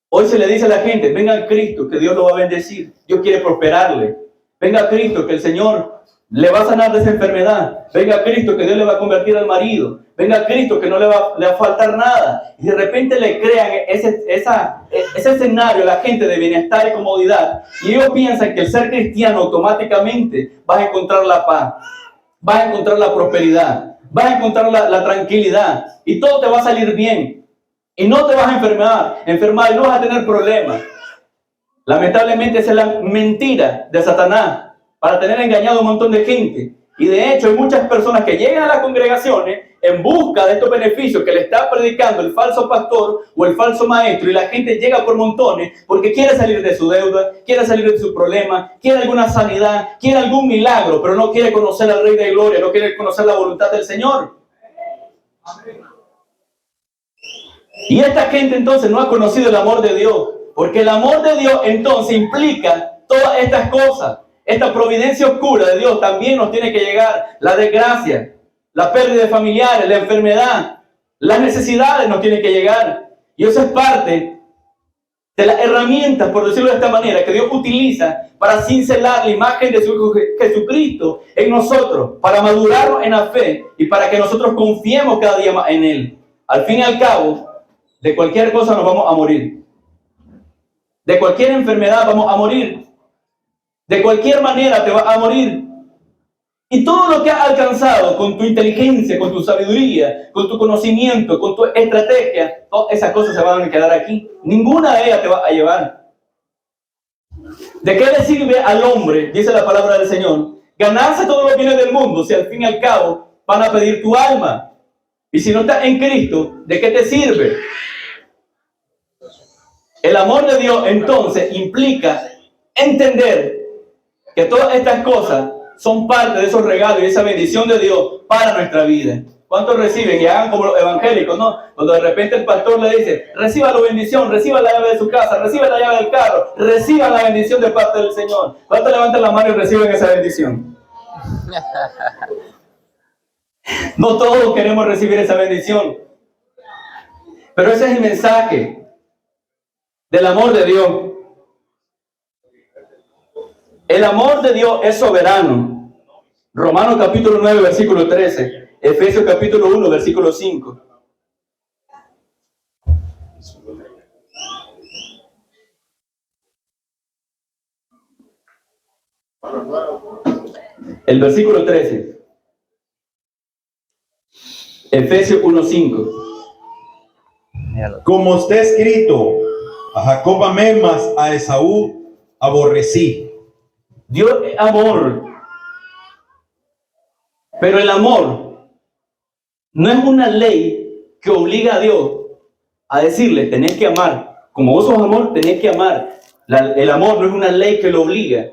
hoy se le dice a la gente, venga a Cristo, que Dios lo va a bendecir. Dios quiere prosperarle. Venga a Cristo, que el Señor le va a sanar de esa enfermedad. Venga a Cristo, que Dios le va a convertir al marido. Venga a Cristo, que no le va a faltar nada. Y de repente le crean ese escenario a la gente de bienestar y comodidad. Y ellos piensan que el ser cristiano automáticamente vas a encontrar la paz, vas a encontrar la prosperidad, vas a encontrar la tranquilidad. Y todo te va a salir bien. Y no te vas a enfermar y no vas a tener problemas. Lamentablemente esa es la mentira de Satanás para tener engañado a un montón de gente. Y de hecho hay muchas personas que llegan a las congregaciones en busca de estos beneficios que le está predicando el falso pastor o el falso maestro, y la gente llega por montones porque quiere salir de su deuda, quiere salir de su problema, quiere alguna sanidad, quiere algún milagro, pero no quiere conocer al Rey de Gloria, no quiere conocer la voluntad del Señor. Y esta gente entonces no ha conocido el amor de Dios, porque el amor de Dios entonces implica todas estas cosas. Esta providencia oscura de Dios también nos tiene que llegar. La desgracia, la pérdida de familiares, la enfermedad, las necesidades nos tienen que llegar. Y eso es parte de las herramientas, por decirlo de esta manera, que Dios utiliza para cincelar la imagen de su Hijo Jesucristo en nosotros, para madurarnos en la fe y para que nosotros confiemos cada día más en Él. Al fin y al cabo, de cualquier cosa nos vamos a morir. De cualquier enfermedad vamos a morir. De cualquier manera te vas a morir. Y todo lo que has alcanzado con tu inteligencia, con tu sabiduría, con tu conocimiento, con tu estrategia, todas esas cosas se van a quedar aquí. Ninguna de ellas te va a llevar. ¿De qué le sirve al hombre, dice la palabra del Señor, ganarse todos los bienes del mundo si al fin y al cabo van a pedir tu alma? Y si no estás en Cristo, ¿de qué te sirve? El amor de Dios entonces implica entender que todas estas cosas son parte de esos regalos y esa bendición de Dios para nuestra vida. ¿Cuántos reciben? Y hagan como los evangélicos, ¿no? Cuando de repente el pastor le dice, reciba la bendición, reciba la llave de su casa, reciba la llave del carro, reciba la bendición de parte del Señor. ¿Cuántos levantan la mano y reciben esa bendición? No todos queremos recibir esa bendición. Pero ese es el mensaje del amor de Dios. El amor de Dios es soberano. Romanos capítulo 9, versículo 13. Efesios capítulo 1, versículo 5. El versículo 13. Efesios 1, 5. Como está escrito, a Jacob amé, mas a Esaú aborrecí. Dios es amor. Pero el amor no es una ley que obliga a Dios a decirle, tenés que amar. Como vos sos amor, tenés que amar. El amor no es una ley que lo obliga.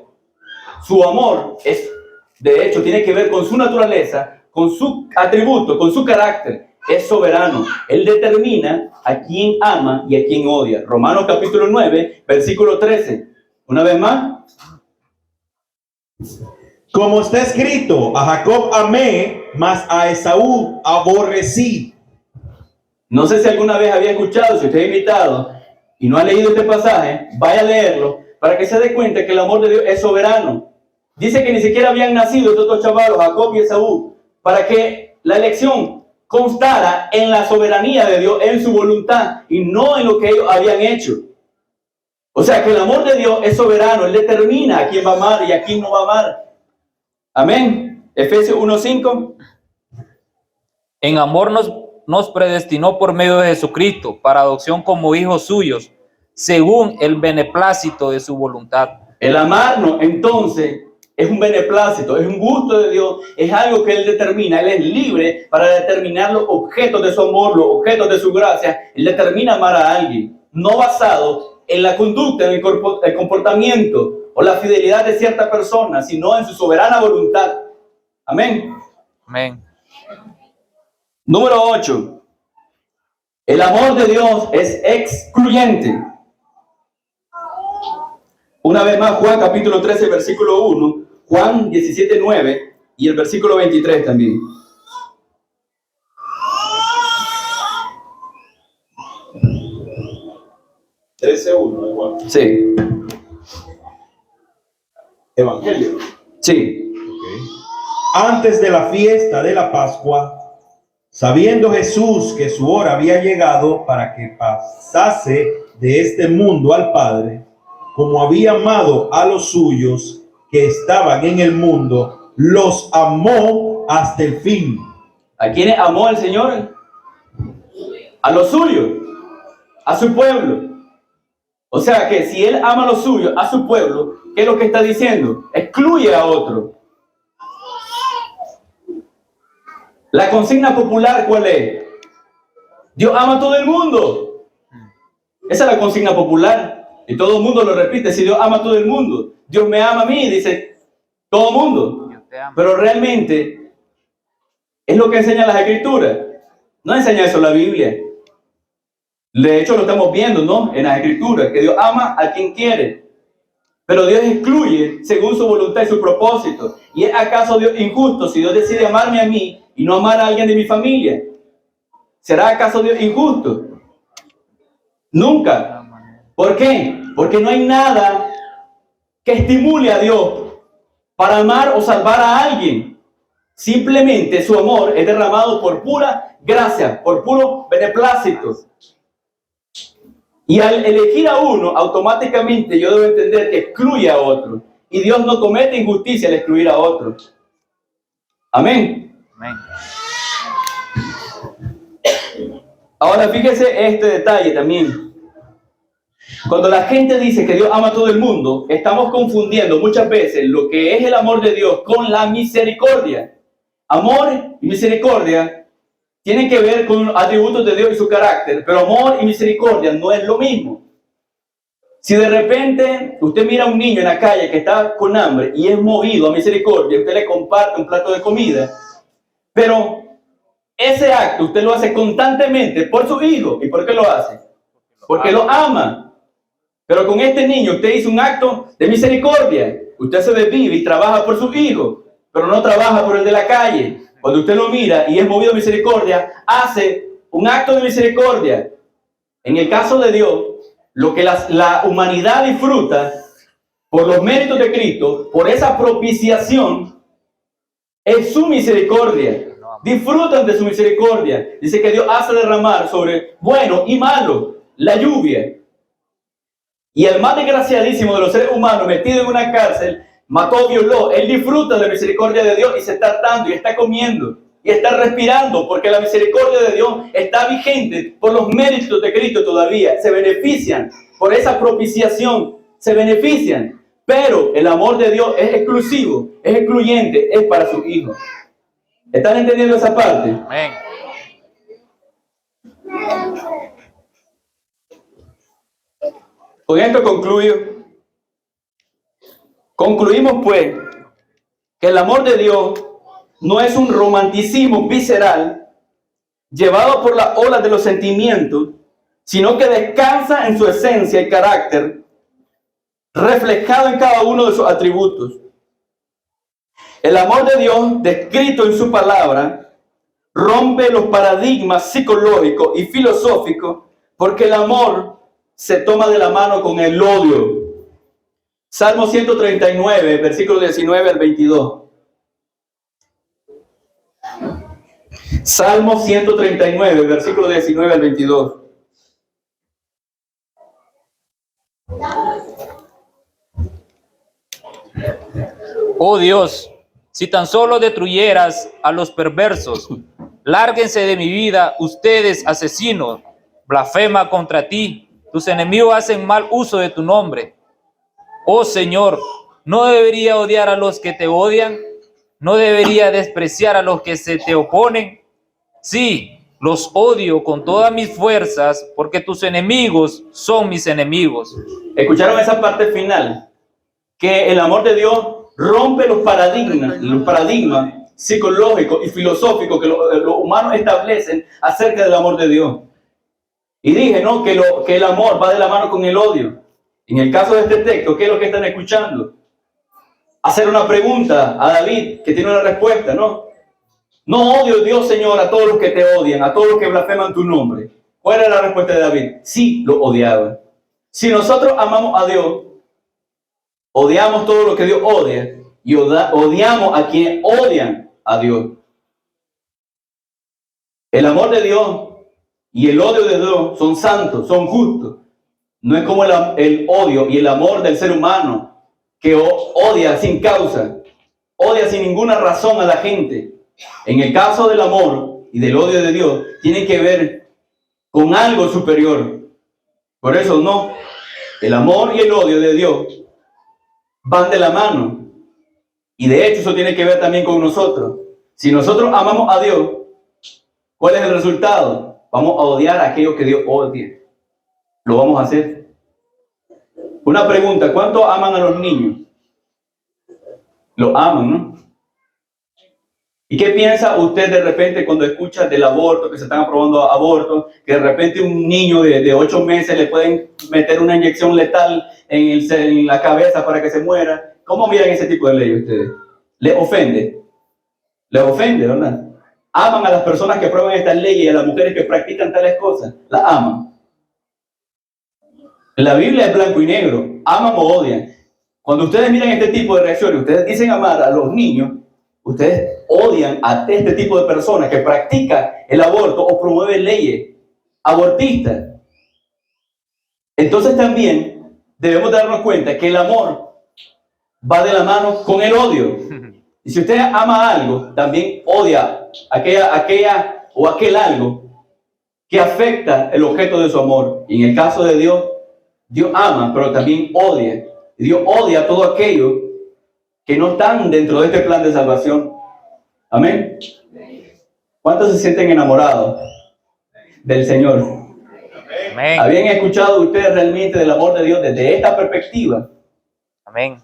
Su amor es, de hecho, tiene que ver con su naturaleza, con su atributo, con su carácter. Es soberano. Él determina a quién ama y a quién odia. Romanos capítulo 9, versículo 13. Una vez más. Como está escrito, a Jacob amé, mas a Esaú aborrecí. No sé si alguna vez había escuchado, si usted es invitado y no ha leído este pasaje, vaya a leerlo para que se dé cuenta que el amor de Dios es soberano. Dice que ni siquiera habían nacido estos dos chavalos, Jacob y Esaú, para que la elección constara en la soberanía de Dios, en su voluntad y no en lo que ellos habían hecho. O sea que el amor de Dios es soberano. Él determina a quién va a amar y a quién no va a amar. Amén. Efesios 1:5. En amor nos predestinó por medio de Jesucristo para adopción como hijos suyos, según el beneplácito de su voluntad. El amarnos, entonces, es un beneplácito, es un gusto de Dios, es algo que Él determina. Él es libre para determinar los objetos de su amor, los objetos de su gracia. Él determina amar a alguien, no basado en la conducta, en el comportamiento o la fidelidad de cierta persona, sino en su soberana voluntad. Amén. Amén. Número 8. El amor de Dios es excluyente. Una vez más, Juan capítulo 13, versículo 1, Juan 17, 9 y el versículo 23 también. Pascua. Sí, Evangelio. sí. Antes de la fiesta de la Pascua, sabiendo Jesús que su hora había llegado para que pasase de este mundo al Padre, como había amado a los suyos que estaban en el mundo, los amó hasta el fin. ¿A quiénes amó el Señor? A los suyos, a su pueblo. O sea que si Él ama a los suyos, a su pueblo, ¿qué es lo que está diciendo? Excluye a otro. La consigna popular, ¿cuál es? Dios ama a todo el mundo. Esa es la consigna popular. Y todo el mundo lo repite. Si Dios ama a todo el mundo, Dios me ama a mí, dice todo el mundo. Pero realmente es lo que enseña las Escrituras. No enseña eso la Biblia. De hecho, lo estamos viendo, ¿no? En las Escrituras, que Dios ama a quien quiere. Pero Dios excluye según su voluntad y su propósito. ¿Y es acaso Dios injusto si Dios decide amarme a mí y no amar a alguien de mi familia? ¿Será acaso Dios injusto? Nunca. ¿Por qué? Porque no hay nada que estimule a Dios para amar o salvar a alguien. Simplemente su amor es derramado por pura gracia, por puro beneplácito. Y al elegir a uno, automáticamente yo debo entender que excluye a otro. Y Dios no comete injusticia al excluir a otro. Amén. Amén. Ahora fíjese este detalle también. Cuando la gente dice que Dios ama a todo el mundo, estamos confundiendo muchas veces lo que es el amor de Dios con la misericordia. Amor y misericordia tienen que ver con atributos de Dios y su carácter, pero amor y misericordia no es lo mismo. Si de repente usted mira a un niño en la calle que está con hambre y es movido a misericordia, usted le comparte un plato de comida, pero ese acto usted lo hace constantemente por su hijo. ¿Y por qué lo hace? Porque lo ama. Pero con este niño usted hizo un acto de misericordia. Usted se desvive y trabaja por su hijo, pero no trabaja por el de la calle. Cuando usted lo mira y es movido a misericordia, hace un acto de misericordia. En el caso de Dios, lo que la humanidad disfruta por los méritos de Cristo, por esa propiciación, es su misericordia. Disfrutan de su misericordia. Dice que Dios hace derramar sobre bueno y malo la lluvia. Y el más desgraciadísimo de los seres humanos, metido en una cárcel, mató, violó, él disfruta de la misericordia de Dios y se está dando y está comiendo y está respirando, porque la misericordia de Dios está vigente por los méritos de Cristo todavía. Se benefician por esa propiciación, se benefician. Pero el amor de Dios es exclusivo, es excluyente, es para sus hijos. ¿Están entendiendo esa parte? Amén. Con esto concluimos pues que el amor de Dios no es un romanticismo visceral llevado por las olas de los sentimientos, sino que descansa en su esencia y carácter, reflejado en cada uno de sus atributos. El amor de Dios, descrito en su palabra, rompe los paradigmas psicológicos y filosóficos, porque el amor se toma de la mano con el odio. Salmo 139, versículo 19 al 22. Salmo 139, versículo 19 al 22. Oh Dios, si tan solo destruyeras a los perversos, lárguense de mi vida, ustedes asesinos, blasfema contra ti, tus enemigos hacen mal uso de tu nombre. Oh Señor, ¿no debería odiar a los que te odian? ¿No debería despreciar a los que se te oponen? Sí, los odio con todas mis fuerzas, porque tus enemigos son mis enemigos. ¿Escucharon esa parte final? Que el amor de Dios rompe los paradigmas psicológicos y filosóficos que los humanos establecen acerca del amor de Dios. Y dije, ¿no?, que el amor va de la mano con el odio. En el caso de este texto, ¿qué es lo que están escuchando? Hacer una pregunta a David que tiene una respuesta, ¿no? No odio, Dios, Señor, a todos los que te odian, a todos los que blasfeman tu nombre. ¿Cuál era la respuesta de David? Sí, lo odiaba. Si nosotros amamos a Dios, odiamos todo lo que Dios odia y odiamos a quienes odian a Dios. El amor de Dios y el odio de Dios son santos, son justos. No es como el odio y el amor del ser humano que odia sin causa, odia sin ninguna razón a la gente. En el caso del amor y del odio de Dios, tiene que ver con algo superior. Por eso no, el amor y el odio de Dios van de la mano. Y de hecho eso tiene que ver también con nosotros. Si nosotros amamos a Dios, ¿cuál es el resultado? Vamos a odiar a aquellos que Dios odia. Lo vamos a hacer. Una pregunta, ¿cuántos aman a los niños? Los aman, ¿no? ¿Y qué piensa usted de repente cuando escucha del aborto, que se están aprobando abortos, que de repente un niño de 8 meses le pueden meter una inyección letal en la cabeza para que se muera? ¿Cómo miran ese tipo de leyes ustedes? ¿Les ofende? ¿Les ofende, verdad? Aman a las personas que aprueban estas leyes y a las mujeres que practican tales cosas. Las aman. La Biblia es blanco y negro. Aman o odian. Cuando ustedes miran este tipo de reacciones, ustedes dicen amar a los niños, ustedes odian a este tipo de personas que practican el aborto o promueven leyes abortistas. Entonces también debemos darnos cuenta que el amor va de la mano con el odio. Y si usted ama algo, también odia aquella o aquel algo que afecta el objeto de su amor. Y en el caso de Dios, Dios ama, pero también odia. Y Dios odia a todo aquello que no están dentro de este plan de salvación. Amén. ¿Cuántos se sienten enamorados del Señor? Amén. ¿Habían escuchado ustedes realmente del amor de Dios desde esta perspectiva? Amén.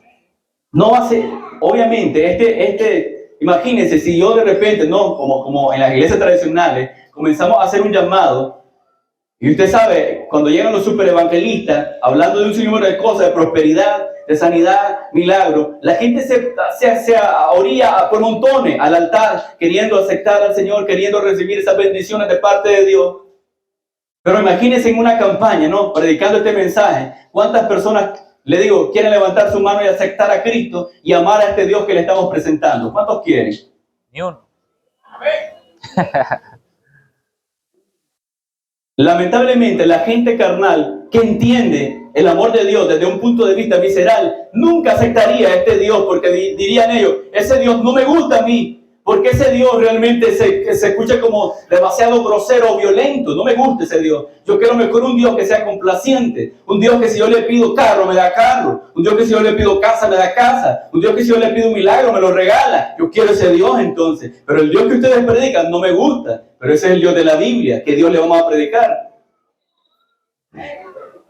No hace, obviamente, imagínense si yo de repente, no, como en las iglesias tradicionales, comenzamos a hacer un llamado, y usted sabe, cuando llegan los superevangelistas, hablando de un sinnúmero de cosas, de prosperidad, de sanidad, milagro, la gente se orilla por montones al altar, queriendo aceptar al Señor, queriendo recibir esas bendiciones de parte de Dios. Pero imagínense en una campaña, ¿no? Predicando este mensaje, ¿cuántas personas, le digo, quieren levantar su mano y aceptar a Cristo y amar a este Dios que le estamos presentando? ¿Cuántos quieren? Ni uno. Lamentablemente, la gente carnal que entiende el amor de Dios desde un punto de vista visceral, nunca aceptaría a este Dios, porque dirían ellos, ese Dios no me gusta a mí, porque ese Dios realmente se escucha como demasiado grosero o violento. No me gusta ese Dios. Yo quiero mejor un Dios que sea complaciente, un Dios que si yo le pido carro, me da carro, un Dios que si yo le pido casa, me da casa, un Dios que si yo le pido un milagro, me lo regala. Yo quiero ese Dios entonces, pero el Dios que ustedes predican no me gusta, pero ese es el Dios de la Biblia, ¿qué Dios le vamos a predicar?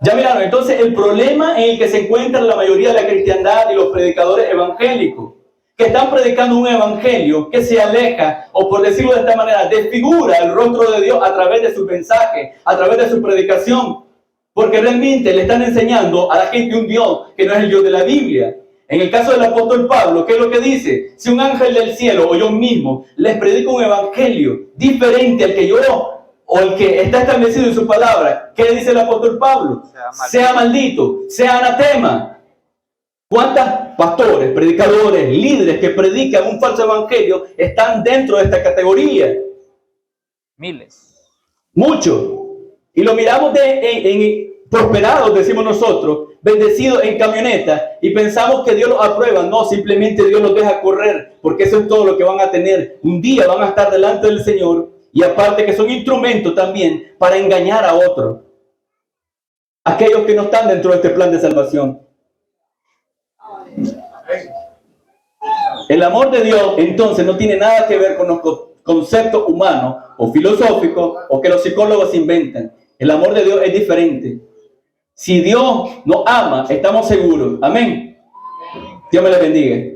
Ya miraron, entonces el problema en el que se encuentra la mayoría de la cristiandad y los predicadores evangélicos, que están predicando un evangelio que se aleja, o por decirlo de esta manera, desfigura el rostro de Dios a través de su mensaje, a través de su predicación, porque realmente le están enseñando a la gente un Dios que no es el Dios de la Biblia. En el caso del apóstol Pablo, ¿qué es lo que dice? Si un ángel del cielo o yo mismo les predico un evangelio diferente al que yo o el que está establecido en su palabra, ¿qué dice el apóstol Pablo? Sea maldito, sea anatema. ¿Cuántos pastores, predicadores, líderes que predican un falso evangelio están dentro de esta categoría? Miles. Muchos. Y lo miramos prosperados, decimos nosotros, bendecidos en camionetas, y pensamos que Dios los aprueba. No, simplemente Dios los deja correr, porque eso es todo lo que van a tener. Un día van a estar delante del Señor, y aparte que son instrumentos también para engañar a otros, aquellos que no están dentro de este plan de salvación. El amor de Dios entonces no tiene nada que ver con los conceptos humanos o filosóficos o que los psicólogos inventan. El amor de Dios es diferente. Si Dios nos ama, estamos seguros. Amén. Dios me les bendiga.